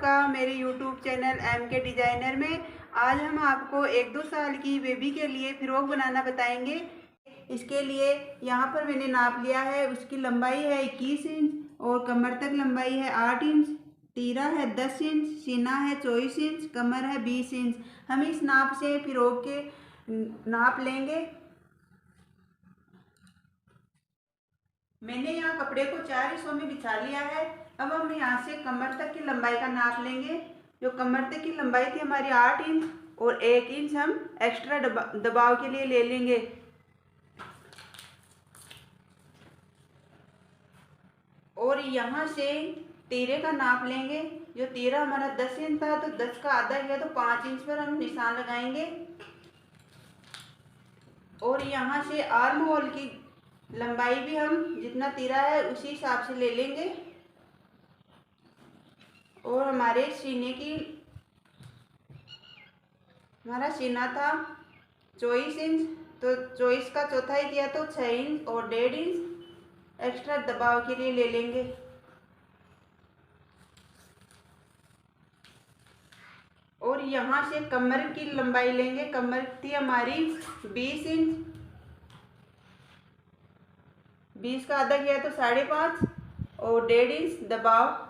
आपका मेरे YouTube channel M के डिज़ाइनर में। आज हम आपको 1-2 साल की बेबी के लिए फ़्रॉक बनाना बताएंगे। इसके लिए यहाँ पर मैंने नाप लिया है। उसकी लंबाई है 21 इंच और कमर तक लंबाई है 8 इंच, तीरा है 10 इंच, सीना है 24 इंच, कमर है 20 इंच। हम इस नाप से फ़्रॉक के नाप लेंगे। मैंने यहाँ कपड़े को 4 हिस्सों में बिछा लिया है। अब हम यहाँ से कमर तक की लंबाई का नाप लेंगे। जो कमर तक की लंबाई थी हमारी 8 इंच और 1 इंच हम एक्स्ट्रा दबाव के लिए ले लेंगे। और यहाँ से तीरे का नाप लेंगे। जो तीरा हमारा 10 इंच था तो 10 का आधा किया तो 5 इंच पर हम निशान लगाएंगे। और यहाँ से आर्म होल की लंबाई भी हम जितना तीरा है उसी हिसाब से ले लेंगे। और हमारे सीने की हमारा सीना था 24 इंच तो 24 का चौथाई किया तो 6 इंच और 1.5 इंच एक्स्ट्रा दबाव के लिए ले लेंगे। और यहाँ से कमर की लंबाई लेंगे। कमर थी हमारी 20 इंच, 20 का आधा किया तो 5.5 और 1.5 इंच दबाव,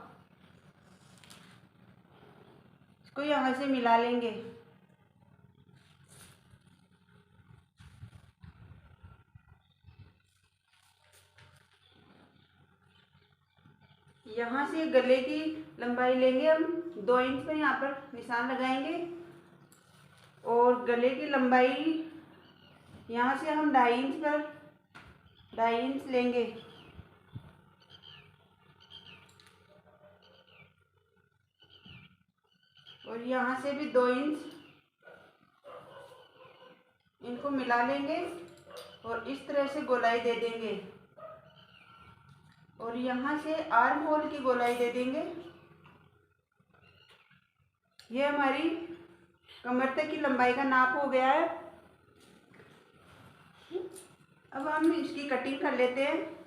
इसको यहाँ से मिला लेंगे। यहाँ से गले की लंबाई लेंगे हम 2 इंच पर यहाँ पर निशान लगाएंगे। और गले की लंबाई यहाँ से हम 2.5 इंच पर 2.5 इंच लेंगे। और यहाँ से भी 2 इंच इनको मिला लेंगे और इस तरह से गोलाई दे देंगे। और यहाँ से आर्म होल की गोलाई दे देंगे। ये हमारी कमर तक की लंबाई का नाप हो गया है। अब हम इसकी कटिंग कर लेते हैं।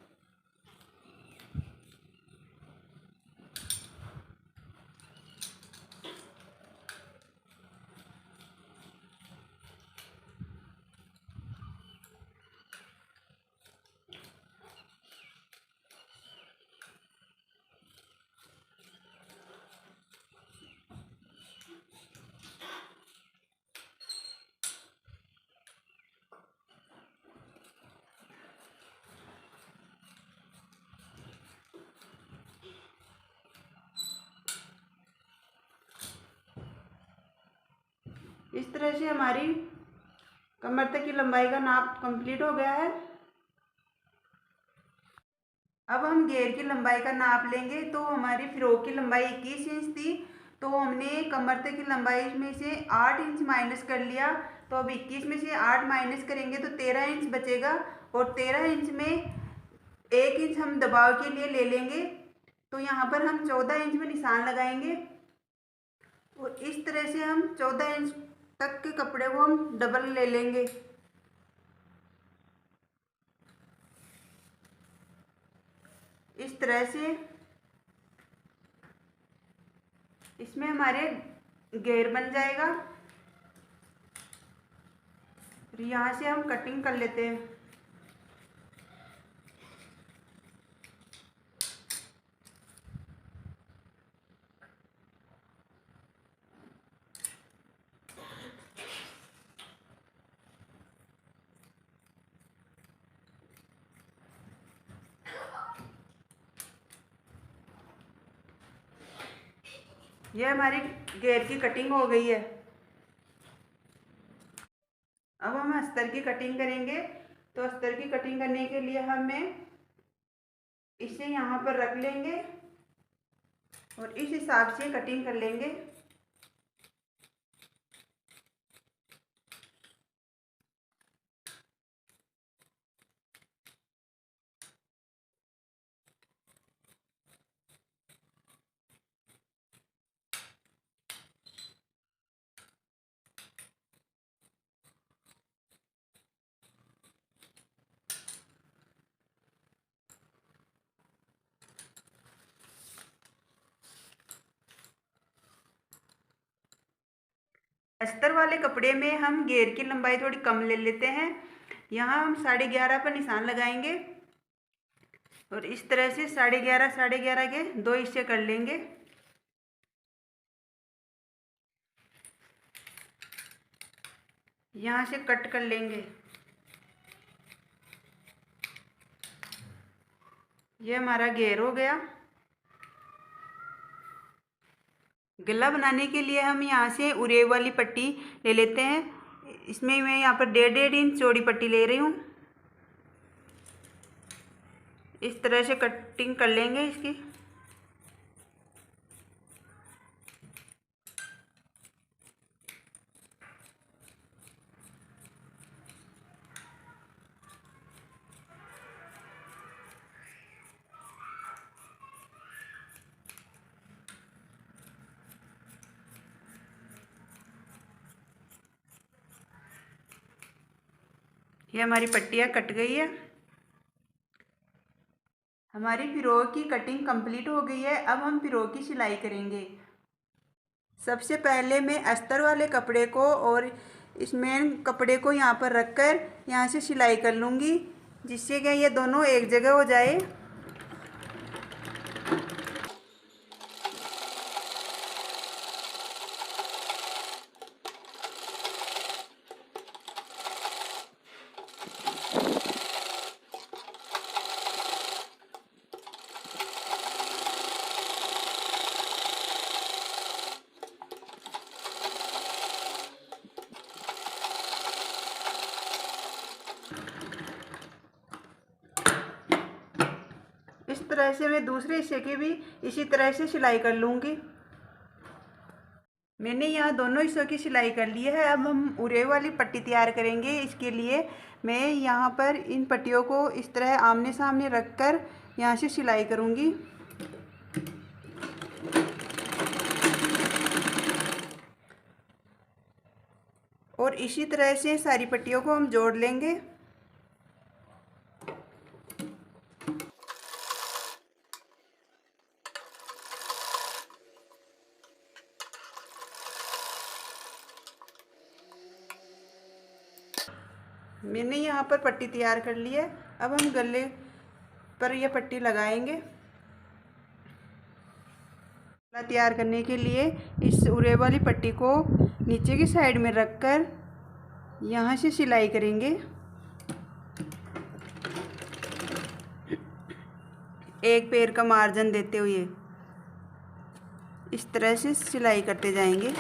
इस तरह से हमारी कमर तक की लंबाई का नाप कंप्लीट हो गया है। अब हम घेर की लंबाई का नाप लेंगे। तो हमारी फ्रॉक की लंबाई 21 इंच थी तो हमने कमर तक की लंबाई में से 8 इंच माइनस कर लिया। तो अब 21 में से 8 माइनस करेंगे तो 13 इंच बचेगा। और 13 इंच में 1 इंच हम दबाव के लिए ले लेंगे। तो यहाँ पर हम 14 इंच में निशान लगाएंगे। और इस तरह से हम 14 इंच तक के कपड़े को हम डबल ले लेंगे। इस तरह से इसमें हमारे घेर बन जाएगा। फिर यहाँ से हम कटिंग कर लेते हैं। यह हमारी घेर की कटिंग हो गई है। अब हम अस्तर की कटिंग करेंगे। तो अस्तर की कटिंग करने के लिए हमें इसे यहाँ पर रख लेंगे और इस हिसाब से कटिंग कर लेंगे। अस्तर वाले कपड़े में हम घेर की लंबाई थोड़ी कम ले लेते हैं। यहाँ हम 11.5 पर निशान लगाएंगे और इस तरह से 11.5 के 2 हिस्से कर लेंगे। यहाँ से कट कर लेंगे। ये हमारा घेर हो गया। गला बनाने के लिए हम यहाँ से उरेब वाली पट्टी ले लेते हैं। इसमें मैं यहाँ पर 1.5 इंच चौड़ी पट्टी ले रही हूँ। इस तरह से कटिंग कर लेंगे इसकी। ये हमारी पट्टियाँ कट गई है। हमारी फिरोक की कटिंग कंप्लीट हो गई है। अब हम फिरोक की सिलाई करेंगे। सबसे पहले मैं अस्तर वाले कपड़े को और इस मेन कपड़े को यहाँ पर रखकर यहाँ से सिलाई कर लूँगी, जिससे कि ये दोनों एक जगह हो जाए। इस तरह से मैं दूसरे हिस्से की भी इसी तरह से सिलाई कर लूँगी। मैंने यहाँ दोनों हिस्सों की सिलाई कर ली है। अब हम उरेब वाली पट्टी तैयार करेंगे। इसके लिए मैं यहाँ पर इन पट्टियों को इस तरह आमने सामने रखकर यहाँ से सिलाई करूँगी। और इसी तरह से सारी पट्टियों को हम जोड़ लेंगे। मैंने यहाँ पर पट्टी तैयार कर ली है। अब हम गले पर यह पट्टी लगाएंगे। गला तैयार करने के लिए इस उरेब वाली पट्टी को नीचे की साइड में रखकर यहाँ से सिलाई करेंगे। एक पैर का मार्जिन देते हुए इस तरह से सिलाई करते जाएंगे।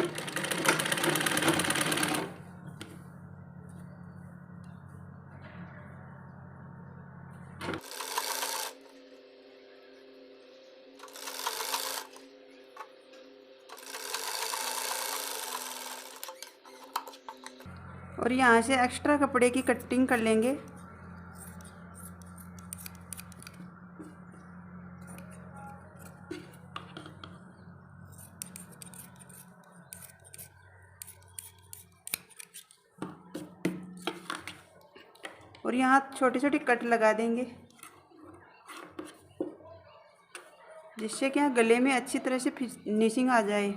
और यहाँ से एक्स्ट्रा कपड़े की कटिंग कर लेंगे। और यहाँ छोटी छोटी कट लगा देंगे, जिससे कि यहाँ गले में अच्छी तरह से फिनिशिंग आ जाए।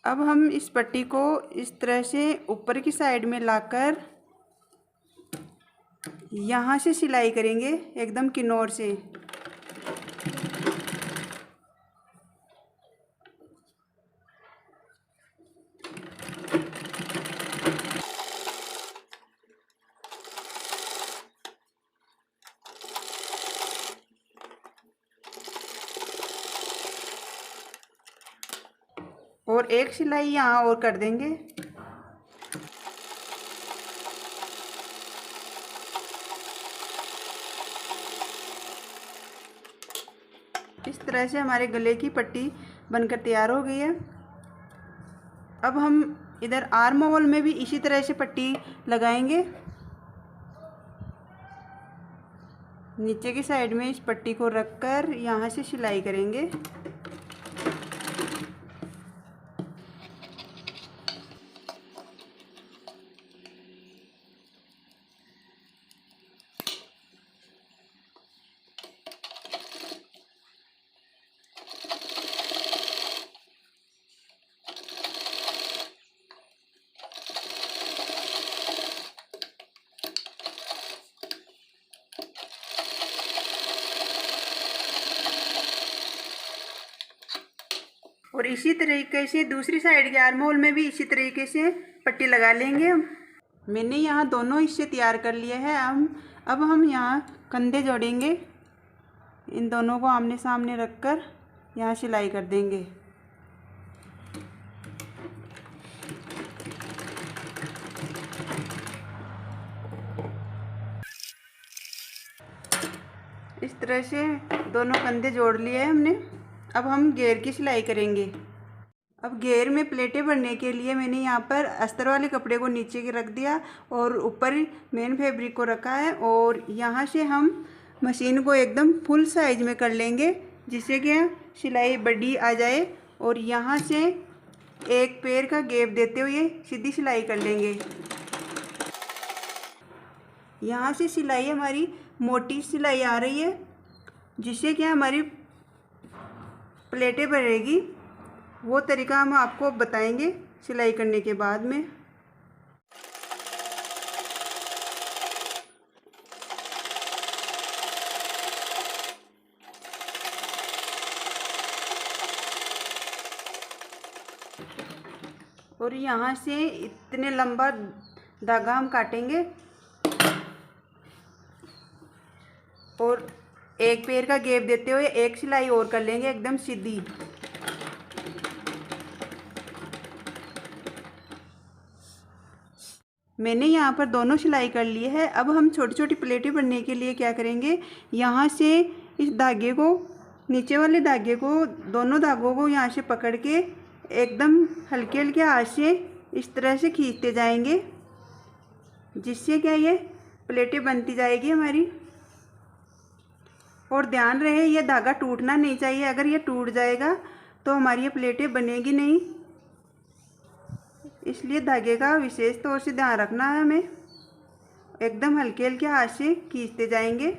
अब हम इस पट्टी को इस तरह से ऊपर की साइड में लाकर यहाँ से सिलाई करेंगे, एकदम किनार से। और एक सिलाई यहाँ और कर देंगे। इस तरह से हमारे गले की पट्टी बनकर तैयार हो गई है। अब हम इधर आर्म होल में भी इसी तरह से पट्टी लगाएंगे। नीचे की साइड में इस पट्टी को रखकर यहाँ से सिलाई करेंगे। और इसी तरीके से दूसरी साइड के आर्म होल में भी इसी तरीके से पट्टी लगा लेंगे हम। मैंने यहाँ दोनों हिस्से तैयार कर लिए हैं। अब हम यहाँ कंधे जोड़ेंगे। इन दोनों को आमने सामने रखकर यहाँ सिलाई कर देंगे। इस तरह से दोनों कंधे जोड़ लिए हैं हमने। अब हम घेर की सिलाई करेंगे। अब घेर में प्लेटें भरने के लिए मैंने यहाँ पर अस्तर वाले कपड़े को नीचे के रख दिया और ऊपर मेन फैब्रिक को रखा है, और यहाँ से हम मशीन को एकदम फुल साइज में कर लेंगे जिससे कि सिलाई बड़ी आ जाए, और यहाँ से एक पैर का गैप देते हुए सीधी सिलाई कर लेंगे। यहाँ से सिलाई हमारी मोटी सिलाई आ रही है जिससे कि हमारी प्लेटें भरेगी। वो तरीका हम आपको बताएंगे सिलाई करने के बाद में। और यहाँ से इतने लंबा धागा हम काटेंगे और एक पैर का गैप देते हुए एक सिलाई और कर लेंगे एकदम सीधी। मैंने यहाँ पर दोनों सिलाई कर ली है। अब हम छोटी छोटी प्लेटें बनने के लिए क्या करेंगे, यहाँ से इस धागे को, नीचे वाले धागे को, दोनों धागों को यहाँ से पकड़ के एकदम हल्के हल्के हाथ से इस तरह से खींचते जाएंगे जिससे क्या ये प्लेटें बनती जाएगी हमारी। और ध्यान रहे ये धागा टूटना नहीं चाहिए, अगर ये टूट जाएगा तो हमारी ये प्लेटें बनेगी नहीं, इसलिए धागे का विशेष तौर से ध्यान रखना है हमें। एकदम हल्के हल्के हाथ से खींचते जाएंगे।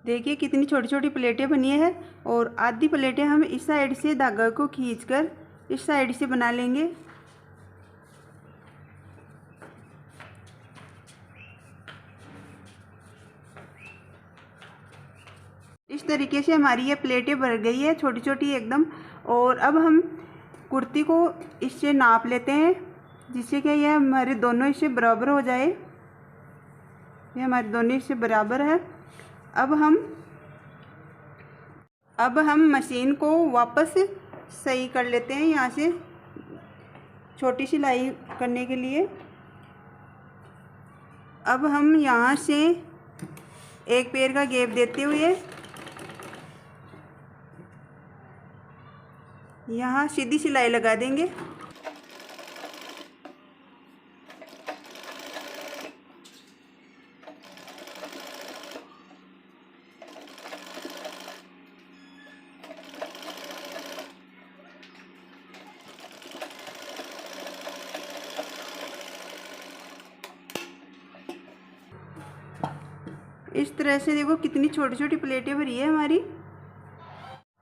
देखिए कितनी छोटी छोटी प्लेटें बनी है, और आधी प्लेटें हम इस साइड से धागा को खींचकर इस साइड से बना लेंगे। इस तरीके से हमारी ये प्लेटें भर गई है छोटी छोटी एकदम। और अब हम कुर्ती को इससे नाप लेते हैं जिससे कि यह हमारे दोनों हिस्से बराबर हो जाए। ये हमारे दोनों हिस्से बराबर है। अब हम मशीन को वापस सही कर लेते हैं यहाँ से छोटी सिलाई करने के लिए। अब हम यहाँ से एक पैर का गैप देते हुए यहाँ सीधी सिलाई लगा देंगे। इस तरह से देखो कितनी छोटी छोटी प्लेटें भरी है हमारी।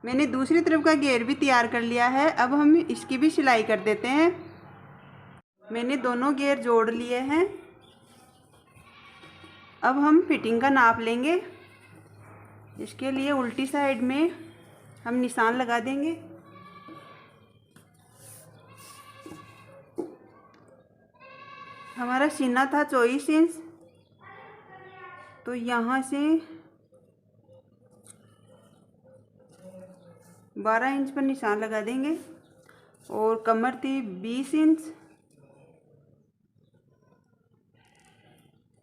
मैंने दूसरी तरफ का घेर भी तैयार कर लिया है। अब हम इसकी भी सिलाई कर देते हैं। मैंने दोनों घेर जोड़ लिए हैं। अब हम फिटिंग का नाप लेंगे। इसके लिए उल्टी साइड में हम निशान लगा देंगे। हमारा सीना था 24 इंच, तो यहाँ से 12 इंच पर निशान लगा देंगे। और कमर थी 20 इंच,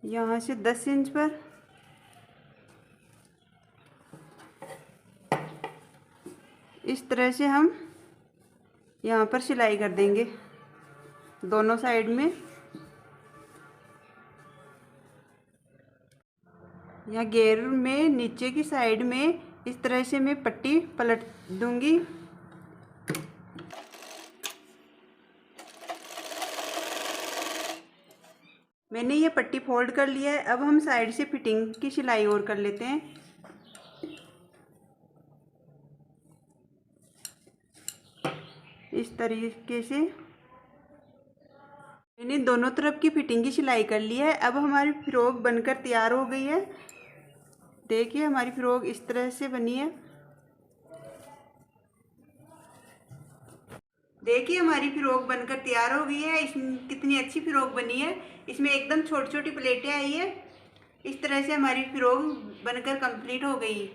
यहाँ से 10 इंच पर। इस तरह से हम यहाँ पर सिलाई कर देंगे दोनों साइड में। यहाँ घेर में नीचे की साइड में इस तरह से मैं पट्टी पलट दूंगी। मैंने ये पट्टी फोल्ड कर लिया है। अब हम साइड से फिटिंग की सिलाई और कर लेते हैं। इस तरीके से मैंने दोनों तरफ की फिटिंग की सिलाई कर ली है। अब हमारी फ्रॉक बनकर तैयार हो गई है। देखिए हमारी फ्रॉक इस तरह से बनी है। देखिए हमारी फ्रॉक बनकर तैयार हो गई है। इसमें कितनी अच्छी फ्रॉक बनी है। इसमें एकदम छोटी छोटी प्लेटें आई है। इस तरह से हमारी फ्रॉक बनकर कंप्लीट हो गई।